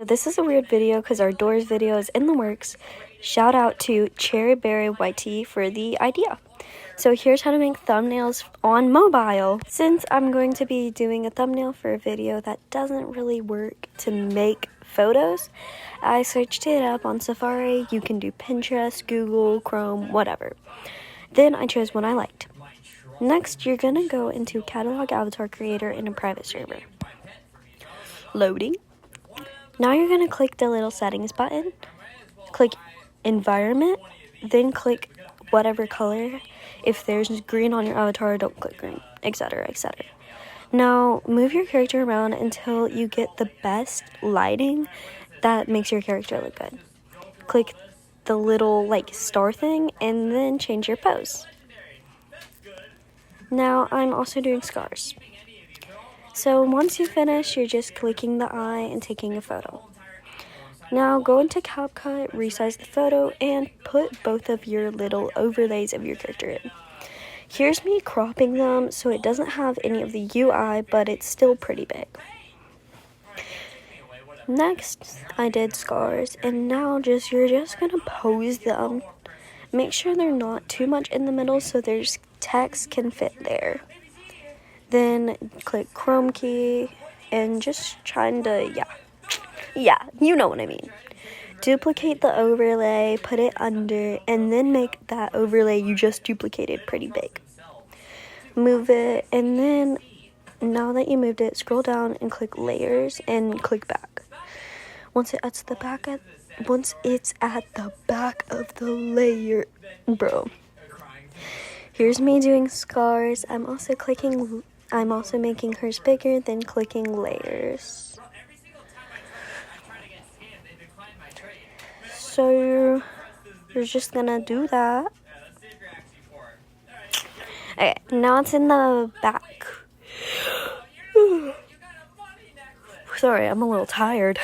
This is a weird video because our doors video is in the works. Shout out to HEHEH Berryiafor for the idea. So here's how to make thumbnails on mobile. Since I'm going to be doing a thumbnail for a video that doesn't really work to make photos, I searched it up on Safari. You can do Pinterest, Google, Chrome, whatever. Then I chose one I liked. Next, you're gonna go into Catalog Avatar Creator in a private server. Loading. Now you're going to click the little settings button, click environment, then click whatever color. If there's green on your avatar, don't click green, etc., etc. Now move your character around until you get the best lighting that makes your character look good. Click the little star thing and then change your pose. Now I'm also doing scars. So once you finish, you're just clicking the eye and taking a photo. Now go into CapCut, resize the photo, and put both of your little overlays of your character in. Here's me cropping them so it doesn't have any of the UI, but it's still pretty big. Next, I did scars, and now you're just gonna pose them. Make sure they're not too much in the middle so there's text can fit there. Then click Chrome key and just trying to, yeah, you know what I mean. Duplicate the overlay, put it under, and then make that overlay you just duplicated pretty big. Move it, and then now that you moved it, scroll down and click layers and click back. Once it's at the back of the layer, bro. Here's me doing scars. I'm also making hers bigger, then clicking layers. So you're just gonna do that. Okay, now it's in the back. Sorry, I'm a little tired.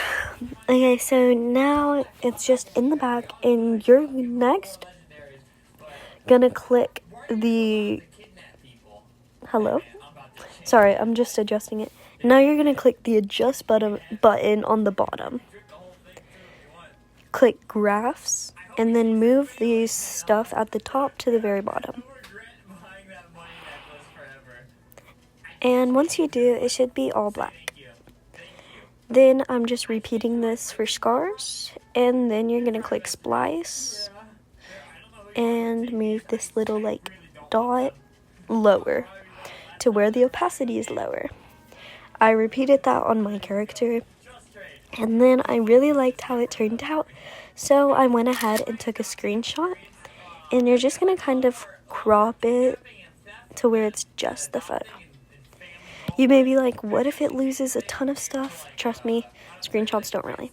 Okay, so now it's just in the back, and you're next gonna click the hello. Sorry, I'm just adjusting it. Now you're going to click the adjust button on the bottom. Click graphs and then move the stuff at the top to the very bottom. And once you do, it should be all black. Then I'm just repeating this for scars, and then you're going to click splice and move this little dot lower to where the opacity is lower. I repeated that on my character, and then I really liked how it turned out, so I went ahead and took a screenshot, and you're just going to kind of crop it to where it's just the photo. You may be like, what if it loses a ton of stuff? Trust me, screenshots don't really.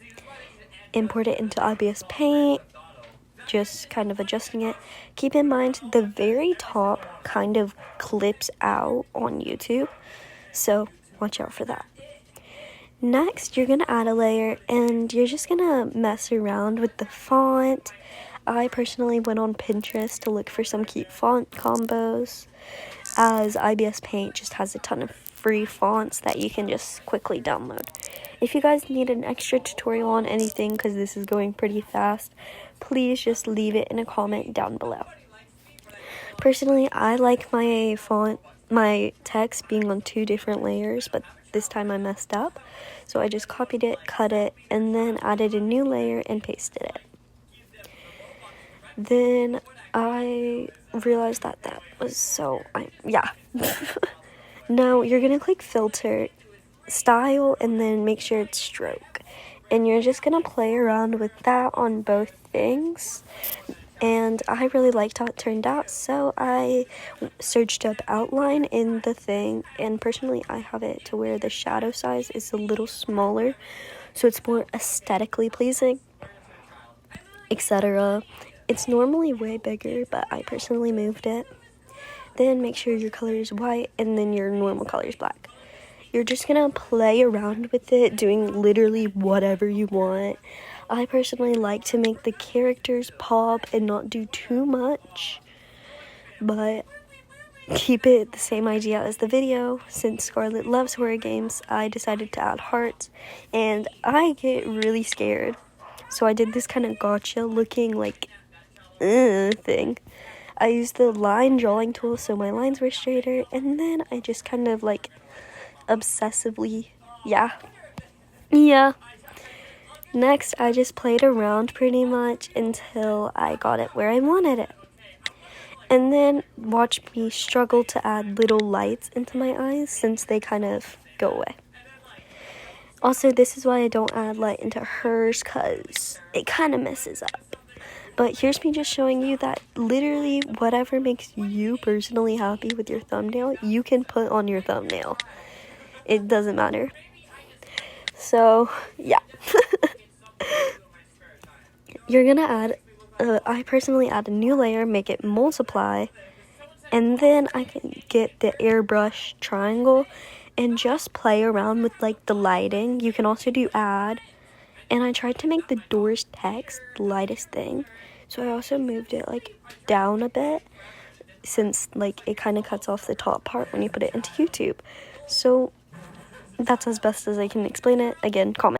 Import it into IBS Paint, just kind of adjusting it. Keep in mind the very top kind of clips out on YouTube, so watch out for that. Next, you're gonna add a layer, and you're just gonna mess around with the font. I personally went on Pinterest to look for some cute font combos, as IBS Paint just has a ton of free fonts that you can just quickly download. If you guys need an extra tutorial on anything, because this is going pretty fast, please just leave it in a comment down below. Personally, I like my text being on 2 different layers, but this time I messed up. So I just copied it, cut it, and then added a new layer and pasted it. Then I realized that was yeah. Now you're going to click filter, style, and then make sure it's stroke. And you're just going to play around with that on both things. And I really liked how it turned out, so I searched up outline in the thing. And personally, I have it to where the shadow size is a little smaller, so it's more aesthetically pleasing, etc. It's normally way bigger, but I personally moved it. Then make sure your color is white, and then your normal color is black. You're just going to play around with it, doing literally whatever you want. I personally like to make the characters pop and not do too much. But keep it the same idea as the video. Since Scarlett loves horror games, I decided to add hearts, and I get really scared. So I did this kind of gotcha looking like thing. I used the line drawing tool so my lines were straighter, and then I just kind of like obsessively, yeah. Next, I just played around pretty much until I got it where I wanted it. And then watch me struggle to add little lights into my eyes since they kind of go away. Also, this is why I don't add light into hers, because it kind of messes up. But here's me just showing you that literally whatever makes you personally happy with your thumbnail, you can put on your thumbnail. It doesn't matter. So, yeah. You're gonna add, I personally add a new layer, make it multiply, and then I can get the airbrush triangle and just play around with like the lighting. You can also do add, and I tried to make the doors text the lightest thing, so I also moved it like down a bit since like it kind of cuts off the top part when you put it into YouTube. So that's as best as I can explain it. Again, comment.